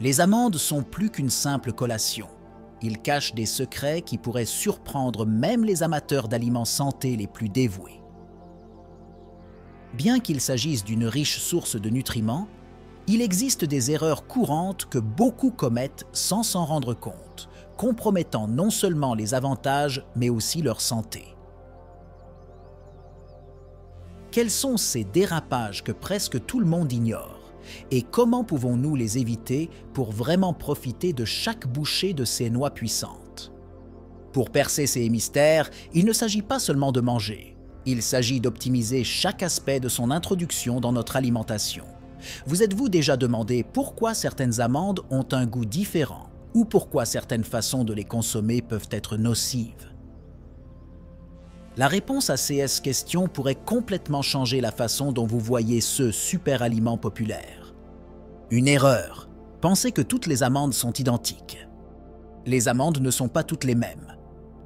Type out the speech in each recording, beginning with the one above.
Les amandes sont plus qu'une simple collation. Ils cachent des secrets qui pourraient surprendre même les amateurs d'aliments santé les plus dévoués. Bien qu'il s'agisse d'une riche source de nutriments, il existe des erreurs courantes que beaucoup commettent sans s'en rendre compte, compromettant non seulement les avantages mais aussi leur santé. Quels sont ces dérapages que presque tout le monde ignore? Et comment pouvons-nous les éviter pour vraiment profiter de chaque bouchée de ces noix puissantes? Pour percer ces mystères, il ne s'agit pas seulement de manger. Il s'agit d'optimiser chaque aspect de son introduction dans notre alimentation. Vous êtes-vous déjà demandé pourquoi certaines amandes ont un goût différent ou pourquoi certaines façons de les consommer peuvent être nocives? La réponse à ces questions pourrait complètement changer la façon dont vous voyez ce super aliment populaire. Une erreur. Pensez que toutes les amandes sont identiques. Les amandes ne sont pas toutes les mêmes.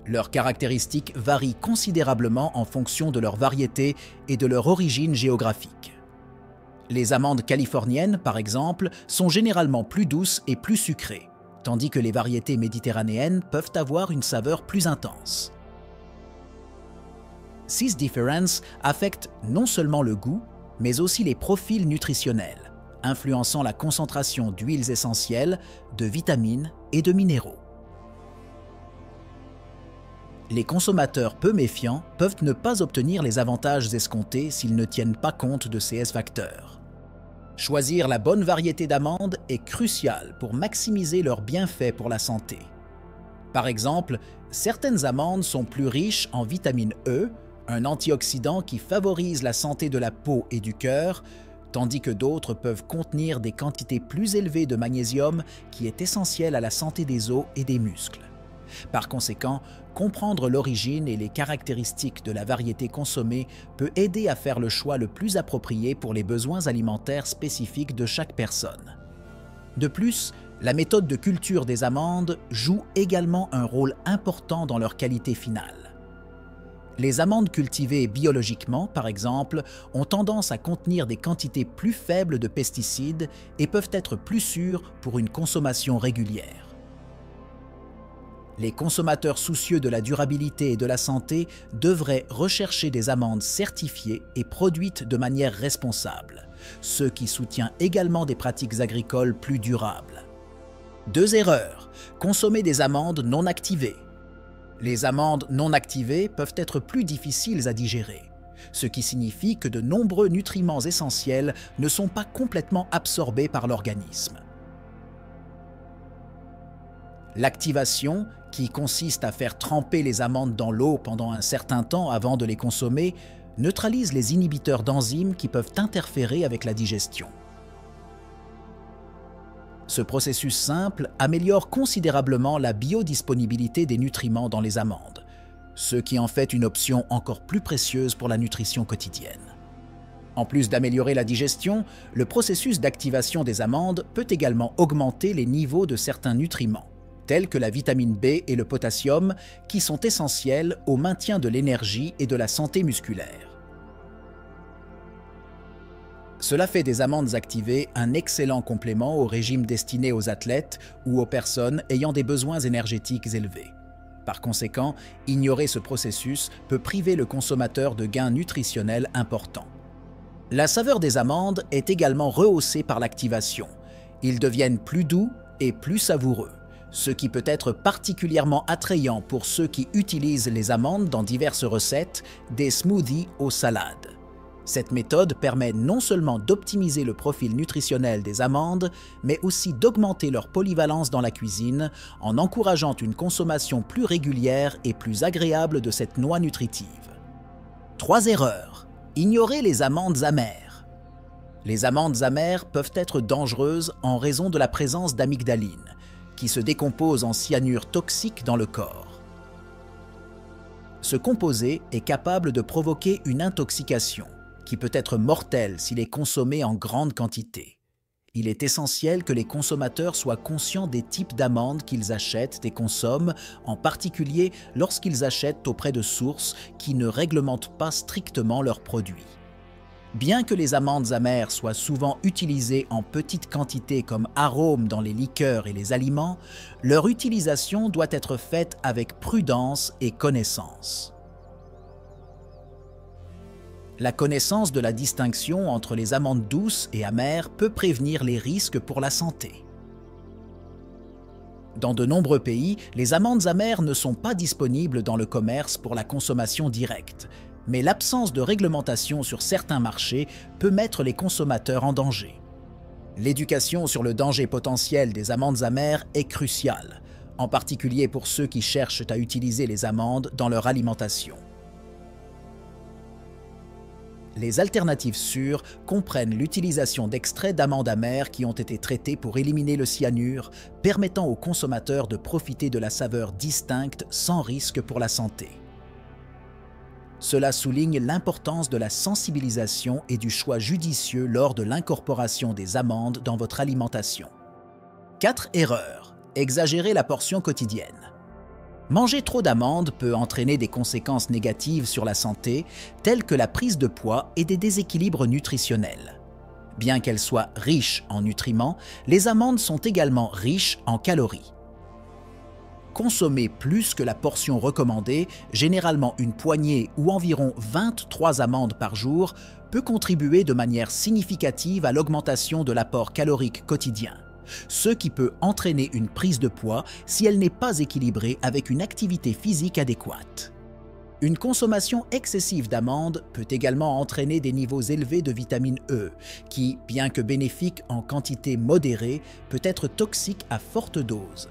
Leurs caractéristiques varient considérablement en fonction de leur variété et de leur origine géographique. Les amandes californiennes, par exemple, sont généralement plus douces et plus sucrées, tandis que les variétés méditerranéennes peuvent avoir une saveur plus intense. Ces différences affectent non seulement le goût, mais aussi les profils nutritionnels, influençant la concentration d'huiles essentielles, de vitamines et de minéraux. Les consommateurs peu méfiants peuvent ne pas obtenir les avantages escomptés s'ils ne tiennent pas compte de ces facteurs. Choisir la bonne variété d'amandes est crucial pour maximiser leurs bienfaits pour la santé. Par exemple, certaines amandes sont plus riches en vitamine E, un antioxydant qui favorise la santé de la peau et du cœur, tandis que d'autres peuvent contenir des quantités plus élevées de magnésium qui est essentiel à la santé des os et des muscles. Par conséquent, comprendre l'origine et les caractéristiques de la variété consommée peut aider à faire le choix le plus approprié pour les besoins alimentaires spécifiques de chaque personne. De plus, la méthode de culture des amandes joue également un rôle important dans leur qualité finale. Les amandes cultivées biologiquement, par exemple, ont tendance à contenir des quantités plus faibles de pesticides et peuvent être plus sûres pour une consommation régulière. Les consommateurs soucieux de la durabilité et de la santé devraient rechercher des amandes certifiées et produites de manière responsable, ce qui soutient également des pratiques agricoles plus durables. 2 erreurs. Consommer des amandes non activées. Les amandes non activées peuvent être plus difficiles à digérer, ce qui signifie que de nombreux nutriments essentiels ne sont pas complètement absorbés par l'organisme. L'activation, qui consiste à faire tremper les amandes dans l'eau pendant un certain temps avant de les consommer, neutralise les inhibiteurs d'enzymes qui peuvent interférer avec la digestion. Ce processus simple améliore considérablement la biodisponibilité des nutriments dans les amandes, ce qui en fait une option encore plus précieuse pour la nutrition quotidienne. En plus d'améliorer la digestion, le processus d'activation des amandes peut également augmenter les niveaux de certains nutriments, tels que la vitamine B et le potassium, qui sont essentiels au maintien de l'énergie et de la santé musculaire. Cela fait des amandes activées un excellent complément au régime destiné aux athlètes ou aux personnes ayant des besoins énergétiques élevés. Par conséquent, ignorer ce processus peut priver le consommateur de gains nutritionnels importants. La saveur des amandes est également rehaussée par l'activation. Ils deviennent plus doux et plus savoureux, ce qui peut être particulièrement attrayant pour ceux qui utilisent les amandes dans diverses recettes, des smoothies aux salades. Cette méthode permet non seulement d'optimiser le profil nutritionnel des amandes, mais aussi d'augmenter leur polyvalence dans la cuisine en encourageant une consommation plus régulière et plus agréable de cette noix nutritive. 3 erreurs. Ignorer les amandes amères. Les amandes amères peuvent être dangereuses en raison de la présence d'amygdaline, qui se décompose en cyanure toxique dans le corps. Ce composé est capable de provoquer une intoxication, qui peut être mortel s'il est consommé en grande quantité. Il est essentiel que les consommateurs soient conscients des types d'amandes qu'ils achètent et consomment, en particulier lorsqu'ils achètent auprès de sources qui ne réglementent pas strictement leurs produits. Bien que les amandes amères soient souvent utilisées en petites quantités comme arôme dans les liqueurs et les aliments, leur utilisation doit être faite avec prudence et connaissance. La connaissance de la distinction entre les amandes douces et amères peut prévenir les risques pour la santé. Dans de nombreux pays, les amandes amères ne sont pas disponibles dans le commerce pour la consommation directe, mais l'absence de réglementation sur certains marchés peut mettre les consommateurs en danger. L'éducation sur le danger potentiel des amandes amères est cruciale, en particulier pour ceux qui cherchent à utiliser les amandes dans leur alimentation. Les alternatives sûres comprennent l'utilisation d'extraits d'amandes amères qui ont été traités pour éliminer le cyanure, permettant aux consommateurs de profiter de la saveur distincte sans risque pour la santé. Cela souligne l'importance de la sensibilisation et du choix judicieux lors de l'incorporation des amandes dans votre alimentation. 4 erreurs. Exagérer la portion quotidienne. Manger trop d'amandes peut entraîner des conséquences négatives sur la santé, telles que la prise de poids et des déséquilibres nutritionnels. Bien qu'elles soient riches en nutriments, les amandes sont également riches en calories. Consommer plus que la portion recommandée, généralement une poignée ou environ 23 amandes par jour, peut contribuer de manière significative à l'augmentation de l'apport calorique quotidien, ce qui peut entraîner une prise de poids si elle n'est pas équilibrée avec une activité physique adéquate. Une consommation excessive d'amandes peut également entraîner des niveaux élevés de vitamine E, qui, bien que bénéfique en quantité modérée, peut être toxique à forte dose.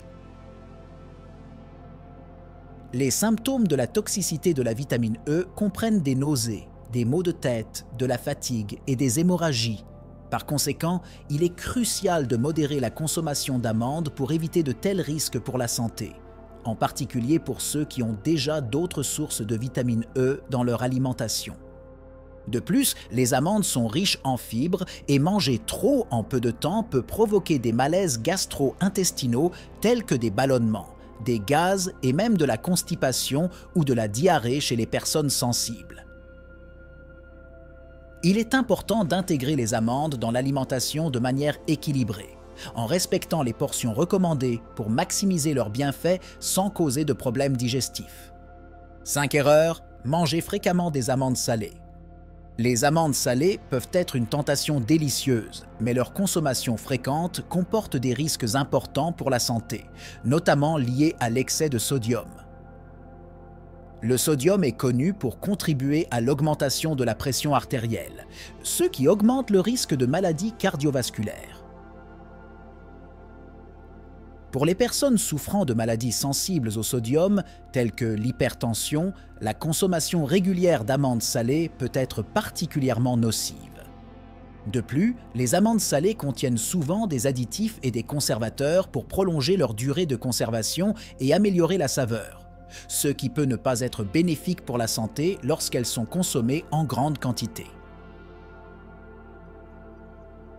Les symptômes de la toxicité de la vitamine E comprennent des nausées, des maux de tête, de la fatigue et des hémorragies. Par conséquent, il est crucial de modérer la consommation d'amandes pour éviter de tels risques pour la santé, en particulier pour ceux qui ont déjà d'autres sources de vitamine E dans leur alimentation. De plus, les amandes sont riches en fibres et manger trop en peu de temps peut provoquer des malaises gastro-intestinaux tels que des ballonnements, des gaz et même de la constipation ou de la diarrhée chez les personnes sensibles. Il est important d'intégrer les amandes dans l'alimentation de manière équilibrée, en respectant les portions recommandées pour maximiser leurs bienfaits sans causer de problèmes digestifs. 5 erreurs. Manger fréquemment des amandes salées. Les amandes salées peuvent être une tentation délicieuse, mais leur consommation fréquente comporte des risques importants pour la santé, notamment liés à l'excès de sodium. Le sodium est connu pour contribuer à l'augmentation de la pression artérielle, ce qui augmente le risque de maladies cardiovasculaires. Pour les personnes souffrant de maladies sensibles au sodium, telles que l'hypertension, la consommation régulière d'amandes salées peut être particulièrement nocive. De plus, les amandes salées contiennent souvent des additifs et des conservateurs pour prolonger leur durée de conservation et améliorer la saveur, ce qui peut ne pas être bénéfique pour la santé lorsqu'elles sont consommées en grande quantité.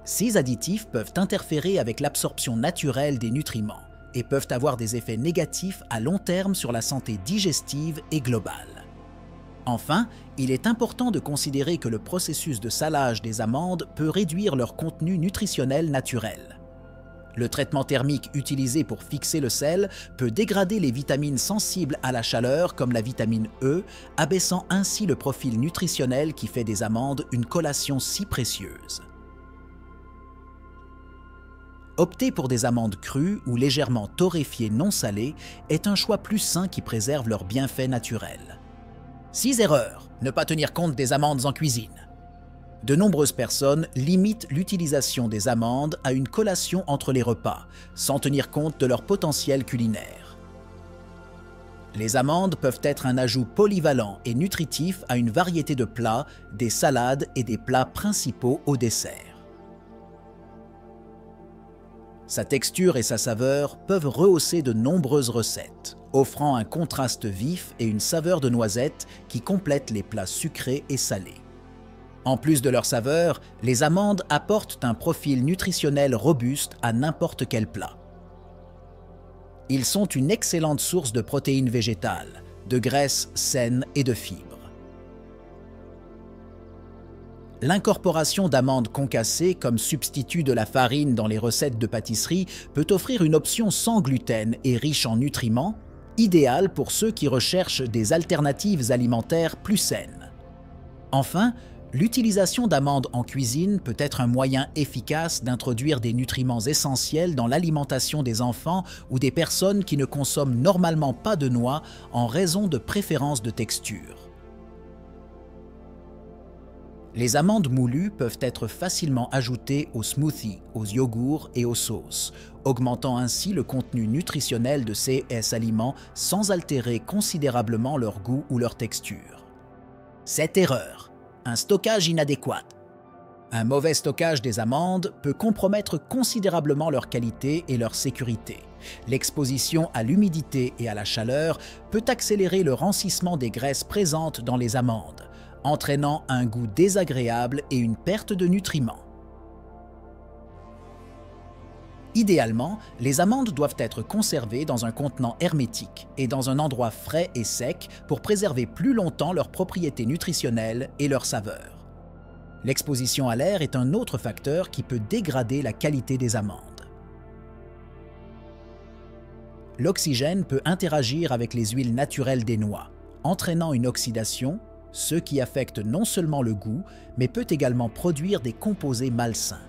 Ces additifs peuvent interférer avec l'absorption naturelle des nutriments et peuvent avoir des effets négatifs à long terme sur la santé digestive et globale. Enfin, il est important de considérer que le processus de salage des amandes peut réduire leur contenu nutritionnel naturel. Le traitement thermique utilisé pour fixer le sel peut dégrader les vitamines sensibles à la chaleur comme la vitamine E, abaissant ainsi le profil nutritionnel qui fait des amandes une collation si précieuse. Opter pour des amandes crues ou légèrement torréfiées non salées est un choix plus sain qui préserve leurs bienfaits naturels. 6 erreurs. Ne pas tenir compte des amandes en cuisine. De nombreuses personnes limitent l'utilisation des amandes à une collation entre les repas, sans tenir compte de leur potentiel culinaire. Les amandes peuvent être un ajout polyvalent et nutritif à une variété de plats, des salades et des plats principaux au dessert. Sa texture et sa saveur peuvent rehausser de nombreuses recettes, offrant un contraste vif et une saveur de noisette qui complètent les plats sucrés et salés. En plus de leur saveur, les amandes apportent un profil nutritionnel robuste à n'importe quel plat. Ils sont une excellente source de protéines végétales, de graisses saines et de fibres. L'incorporation d'amandes concassées comme substitut de la farine dans les recettes de pâtisserie peut offrir une option sans gluten et riche en nutriments, idéale pour ceux qui recherchent des alternatives alimentaires plus saines. Enfin, l'utilisation d'amandes en cuisine peut être un moyen efficace d'introduire des nutriments essentiels dans l'alimentation des enfants ou des personnes qui ne consomment normalement pas de noix en raison de préférences de texture. Les amandes moulues peuvent être facilement ajoutées aux smoothies, aux yogourts et aux sauces, augmentant ainsi le contenu nutritionnel de ces aliments sans altérer considérablement leur goût ou leur texture. Cette erreur, un stockage inadéquat. Un mauvais stockage des amandes peut compromettre considérablement leur qualité et leur sécurité. L'exposition à l'humidité et à la chaleur peut accélérer le rancissement des graisses présentes dans les amandes, entraînant un goût désagréable et une perte de nutriments. Idéalement, les amandes doivent être conservées dans un contenant hermétique et dans un endroit frais et sec pour préserver plus longtemps leurs propriétés nutritionnelles et leur saveur. L'exposition à l'air est un autre facteur qui peut dégrader la qualité des amandes. L'oxygène peut interagir avec les huiles naturelles des noix, entraînant une oxydation, ce qui affecte non seulement le goût, mais peut également produire des composés malsains.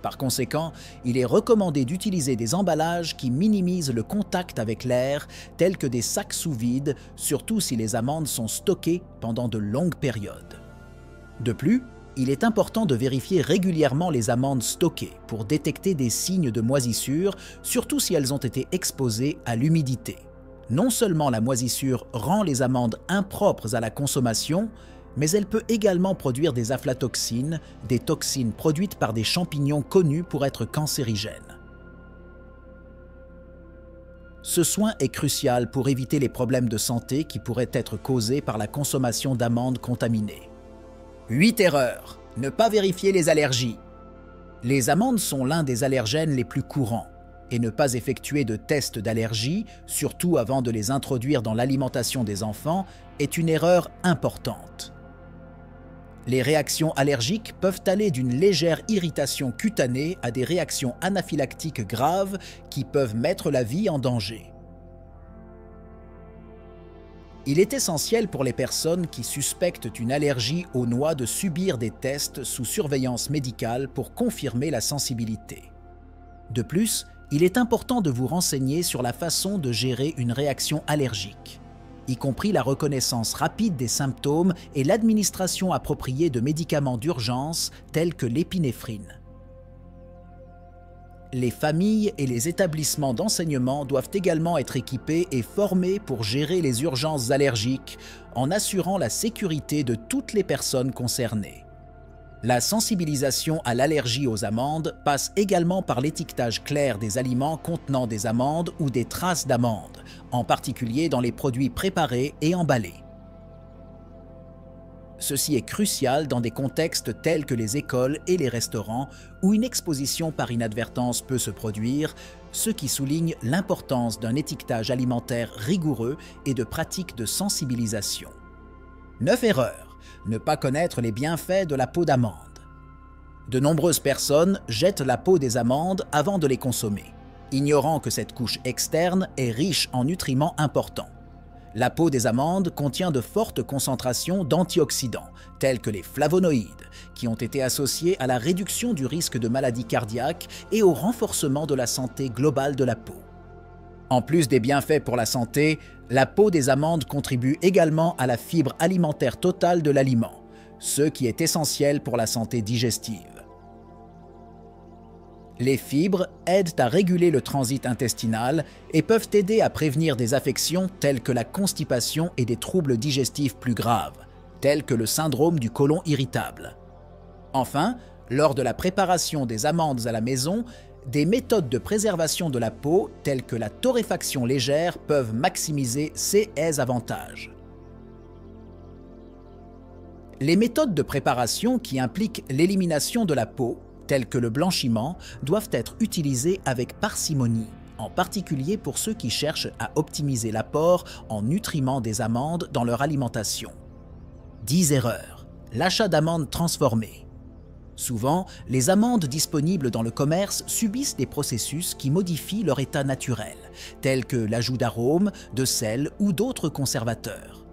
Par conséquent, il est recommandé d'utiliser des emballages qui minimisent le contact avec l'air, tels que des sacs sous vide, surtout si les amandes sont stockées pendant de longues périodes. De plus, il est important de vérifier régulièrement les amandes stockées pour détecter des signes de moisissure, surtout si elles ont été exposées à l'humidité. Non seulement la moisissure rend les amandes impropres à la consommation, mais elle peut également produire des aflatoxines, des toxines produites par des champignons connus pour être cancérigènes. Ce soin est crucial pour éviter les problèmes de santé qui pourraient être causés par la consommation d'amandes contaminées. 8 erreurs. Ne pas vérifier les allergies. Les amandes sont l'un des allergènes les plus courants, et ne pas effectuer de tests d'allergie, surtout avant de les introduire dans l'alimentation des enfants, est une erreur importante. Les réactions allergiques peuvent aller d'une légère irritation cutanée à des réactions anaphylactiques graves qui peuvent mettre la vie en danger. Il est essentiel pour les personnes qui suspectent une allergie aux noix de subir des tests sous surveillance médicale pour confirmer la sensibilité. De plus, il est important de vous renseigner sur la façon de gérer une réaction allergique, y compris la reconnaissance rapide des symptômes et l'administration appropriée de médicaments d'urgence tels que l'épinéphrine. Les familles et les établissements d'enseignement doivent également être équipés et formés pour gérer les urgences allergiques en assurant la sécurité de toutes les personnes concernées. La sensibilisation à l'allergie aux amandes passe également par l'étiquetage clair des aliments contenant des amandes ou des traces d'amandes, en particulier dans les produits préparés et emballés. Ceci est crucial dans des contextes tels que les écoles et les restaurants où une exposition par inadvertance peut se produire, ce qui souligne l'importance d'un étiquetage alimentaire rigoureux et de pratiques de sensibilisation. 9 erreurs. Ne pas connaître les bienfaits de la peau d'amande. De nombreuses personnes jettent la peau des amandes avant de les consommer, ignorant que cette couche externe est riche en nutriments importants. La peau des amandes contient de fortes concentrations d'antioxydants, tels que les flavonoïdes, qui ont été associés à la réduction du risque de maladies cardiaques et au renforcement de la santé globale de la peau. En plus des bienfaits pour la santé, la peau des amandes contribue également à la fibre alimentaire totale de l'aliment, ce qui est essentiel pour la santé digestive. Les fibres aident à réguler le transit intestinal et peuvent aider à prévenir des affections telles que la constipation et des troubles digestifs plus graves, tels que le syndrome du côlon irritable. Enfin, lors de la préparation des amandes à la maison, des méthodes de préservation de la peau, telles que la torréfaction légère, peuvent maximiser ces avantages. Les méthodes de préparation qui impliquent l'élimination de la peau, telles que le blanchiment, doivent être utilisées avec parcimonie, en particulier pour ceux qui cherchent à optimiser l'apport en nutriments des amandes dans leur alimentation. 10 erreurs. l'achat d'amandes transformées. Souvent, les amandes disponibles dans le commerce subissent des processus qui modifient leur état naturel, tels que l'ajout d'arômes, de sel ou d'autres conservateurs.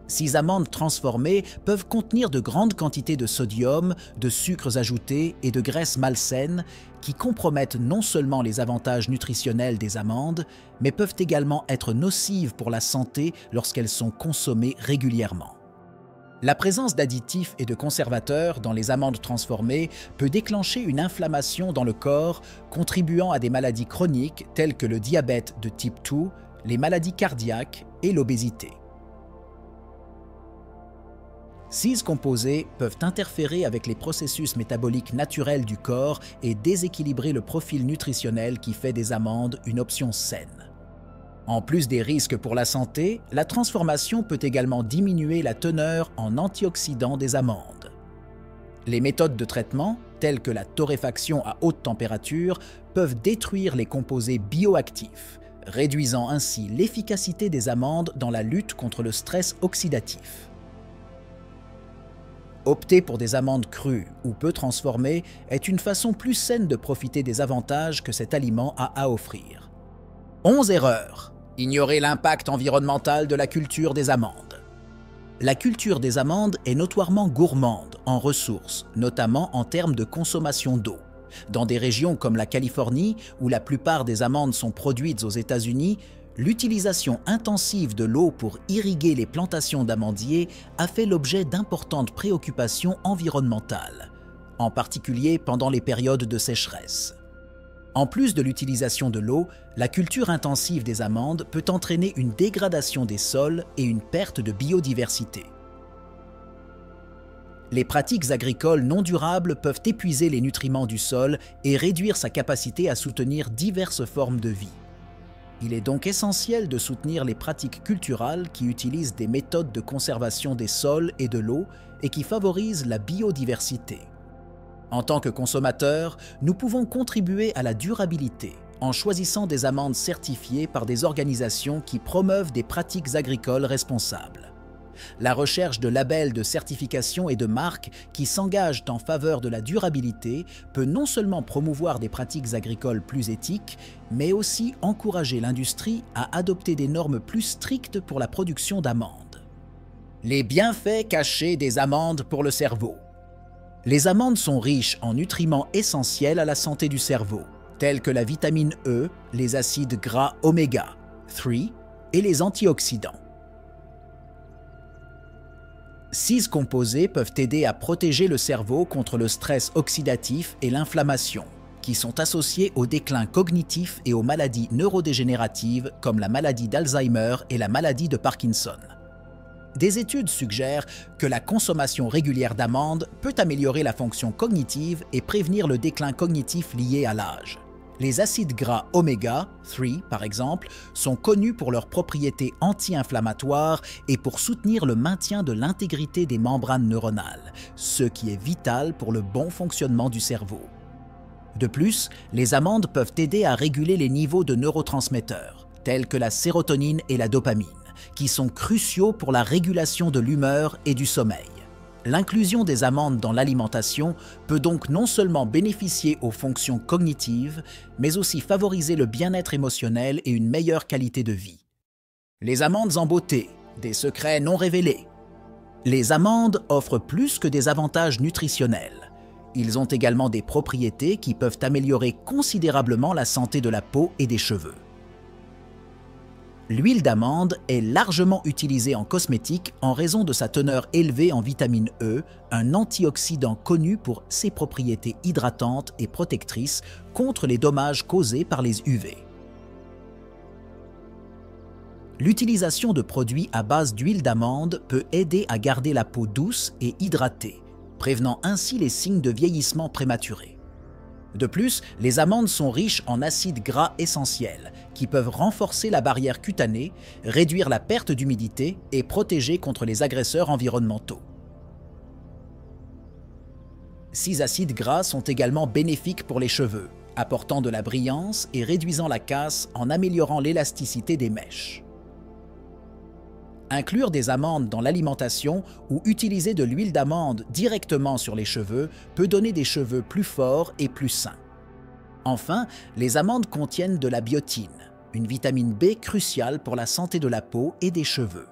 Ces amandes transformées peuvent contenir de grandes quantités de sodium, de sucres ajoutés et de graisses malsaines qui compromettent non seulement les avantages nutritionnels des amandes, mais peuvent également être nocives pour la santé lorsqu'elles sont consommées régulièrement. La présence d'additifs et de conservateurs dans les amandes transformées peut déclencher une inflammation dans le corps, contribuant à des maladies chroniques telles que le diabète de type 2, les maladies cardiaques et l'obésité. Ces composés peuvent interférer avec les processus métaboliques naturels du corps et déséquilibrer le profil nutritionnel qui fait des amandes une option saine. En plus des risques pour la santé, la transformation peut également diminuer la teneur en antioxydants des amandes. Les méthodes de traitement, telles que la torréfaction à haute température, peuvent détruire les composés bioactifs, réduisant ainsi l'efficacité des amandes dans la lutte contre le stress oxydatif. Opter pour des amandes crues ou peu transformées est une façon plus saine de profiter des avantages que cet aliment a à offrir. 11 erreurs. Ignorer l'impact environnemental de la culture des amandes. La culture des amandes est notoirement gourmande en ressources, notamment en termes de consommation d'eau. Dans des régions comme la Californie, où la plupart des amandes sont produites aux États-Unis, l'utilisation intensive de l'eau pour irriguer les plantations d'amandiers a fait l'objet d'importantes préoccupations environnementales, en particulier pendant les périodes de sécheresse. En plus de l'utilisation de l'eau, la culture intensive des amandes peut entraîner une dégradation des sols et une perte de biodiversité. Les pratiques agricoles non durables peuvent épuiser les nutriments du sol et réduire sa capacité à soutenir diverses formes de vie. Il est donc essentiel de soutenir les pratiques culturales qui utilisent des méthodes de conservation des sols et de l'eau et qui favorisent la biodiversité. En tant que consommateurs, nous pouvons contribuer à la durabilité en choisissant des amandes certifiées par des organisations qui promeuvent des pratiques agricoles responsables. La recherche de labels de certification et de marques qui s'engagent en faveur de la durabilité peut non seulement promouvoir des pratiques agricoles plus éthiques, mais aussi encourager l'industrie à adopter des normes plus strictes pour la production d'amandes. Les bienfaits cachés des amandes pour le cerveau. Les amandes sont riches en nutriments essentiels à la santé du cerveau, tels que la vitamine E, les acides gras oméga 3 et les antioxydants. Ces composés peuvent aider à protéger le cerveau contre le stress oxydatif et l'inflammation, qui sont associés au déclin cognitif et aux maladies neurodégénératives comme la maladie d'Alzheimer et la maladie de Parkinson. Des études suggèrent que la consommation régulière d'amandes peut améliorer la fonction cognitive et prévenir le déclin cognitif lié à l'âge. Les acides gras oméga 3, par exemple, sont connus pour leurs propriétés anti-inflammatoires et pour soutenir le maintien de l'intégrité des membranes neuronales, ce qui est vital pour le bon fonctionnement du cerveau. De plus, les amandes peuvent aider à réguler les niveaux de neurotransmetteurs, tels que la sérotonine et la dopamine, qui sont cruciaux pour la régulation de l'humeur et du sommeil. L'inclusion des amandes dans l'alimentation peut donc non seulement bénéficier aux fonctions cognitives, mais aussi favoriser le bien-être émotionnel et une meilleure qualité de vie. Les amandes en beauté, des secrets non révélés. Les amandes offrent plus que des avantages nutritionnels. Ils ont également des propriétés qui peuvent améliorer considérablement la santé de la peau et des cheveux. L'huile d'amande est largement utilisée en cosmétique en raison de sa teneur élevée en vitamine E, un antioxydant connu pour ses propriétés hydratantes et protectrices contre les dommages causés par les UV. L'utilisation de produits à base d'huile d'amande peut aider à garder la peau douce et hydratée, prévenant ainsi les signes de vieillissement prématuré. De plus, les amandes sont riches en acides gras essentiels qui peuvent renforcer la barrière cutanée, réduire la perte d'humidité et protéger contre les agresseurs environnementaux. Ces acides gras sont également bénéfiques pour les cheveux, apportant de la brillance et réduisant la casse en améliorant l'élasticité des mèches. Inclure des amandes dans l'alimentation ou utiliser de l'huile d'amande directement sur les cheveux peut donner des cheveux plus forts et plus sains. Enfin, les amandes contiennent de la biotine, une vitamine B cruciale pour la santé de la peau et des cheveux.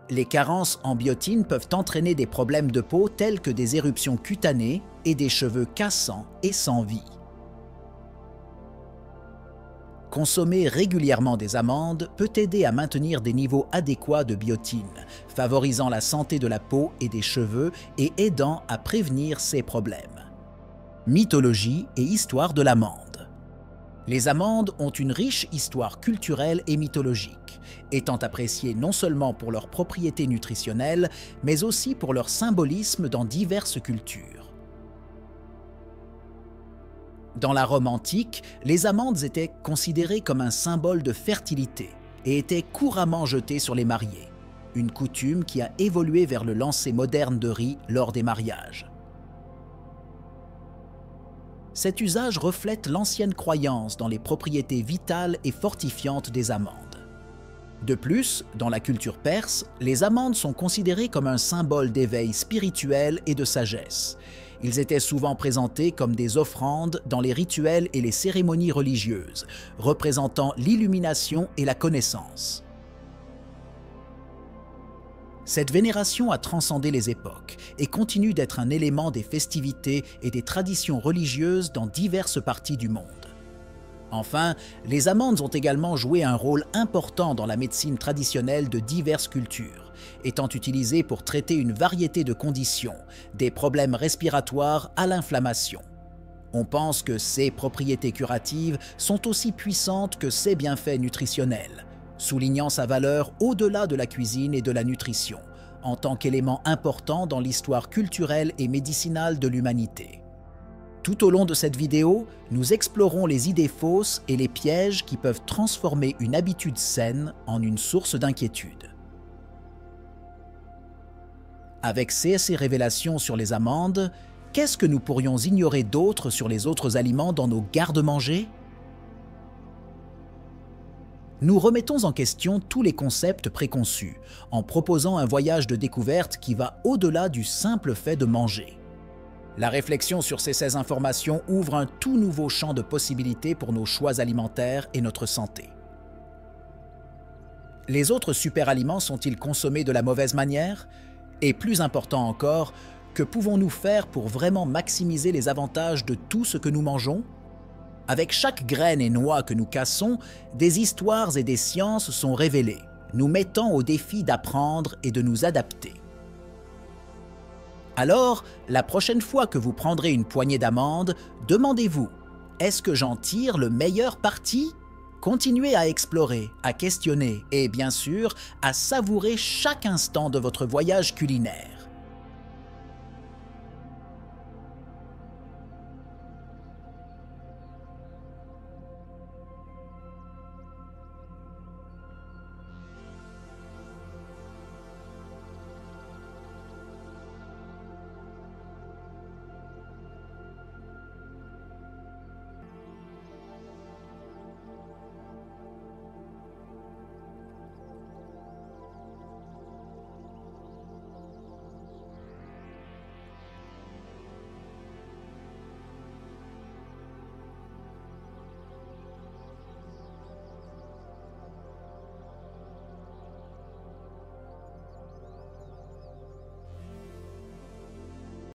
Les carences en biotine peuvent entraîner des problèmes de peau tels que des éruptions cutanées et des cheveux cassants et sans vie. Consommer régulièrement des amandes peut aider à maintenir des niveaux adéquats de biotine, favorisant la santé de la peau et des cheveux et aidant à prévenir ces problèmes. Mythologie et histoire de l'amande. Les amandes ont une riche histoire culturelle et mythologique, étant appréciées non seulement pour leurs propriétés nutritionnelles, mais aussi pour leur symbolisme dans diverses cultures. Dans la Rome antique, les amandes étaient considérées comme un symbole de fertilité et étaient couramment jetées sur les mariés, une coutume qui a évolué vers le lancer moderne de riz lors des mariages. Cet usage reflète l'ancienne croyance dans les propriétés vitales et fortifiantes des amandes. De plus, dans la culture perse, les amandes sont considérées comme un symbole d'éveil spirituel et de sagesse. Ils étaient souvent présentés comme des offrandes dans les rituels et les cérémonies religieuses, représentant l'illumination et la connaissance. Cette vénération a transcendé les époques et continue d'être un élément des festivités et des traditions religieuses dans diverses parties du monde. Enfin, les amandes ont également joué un rôle important dans la médecine traditionnelle de diverses cultures, étant utilisées pour traiter une variété de conditions, des problèmes respiratoires à l'inflammation. On pense que ces propriétés curatives sont aussi puissantes que ses bienfaits nutritionnels, soulignant sa valeur au-delà de la cuisine et de la nutrition, en tant qu'élément important dans l'histoire culturelle et médicinale de l'humanité. Tout au long de cette vidéo, nous explorons les idées fausses et les pièges qui peuvent transformer une habitude saine en une source d'inquiétude. Avec ces révélations sur les amandes, qu'est-ce que nous pourrions ignorer d'autre sur les autres aliments dans nos garde-manger? Nous remettons en question tous les concepts préconçus, en proposant un voyage de découverte qui va au-delà du simple fait de manger. La réflexion sur ces informations ouvre un tout nouveau champ de possibilités pour nos choix alimentaires et notre santé. Les autres superaliments sont-ils consommés de la mauvaise manière? Et plus important encore, que pouvons-nous faire pour vraiment maximiser les avantages de tout ce que nous mangeons? Avec chaque graine et noix que nous cassons, des histoires et des sciences sont révélées, nous mettant au défi d'apprendre et de nous adapter. Alors, la prochaine fois que vous prendrez une poignée d'amandes, demandez-vous, est-ce que j'en tire le meilleur parti? Continuez à explorer, à questionner et bien sûr, à savourer chaque instant de votre voyage culinaire.